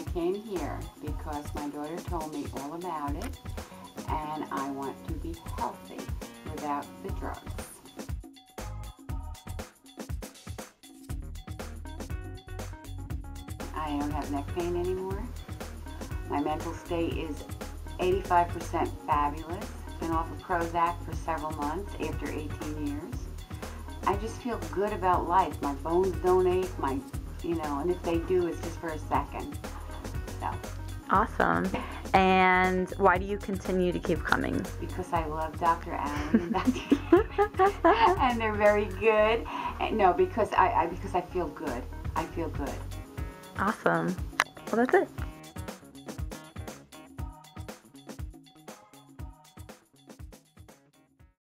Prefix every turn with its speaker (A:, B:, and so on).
A: I came here because my daughter told me all about it, and I want to be healthy without the drugs. I don't have neck pain anymore. My mental state is 85% fabulous. Been off of Prozac for several months after 18 years. I just feel good about life. My bones don't ache, and if they do, it's just for a second. So.
B: Awesome. And why do you continue to keep coming?
A: Because I love Dr. Eileen and Dr. and they're very good. And no, because I feel good. I feel good.
B: Awesome. Well, that's it.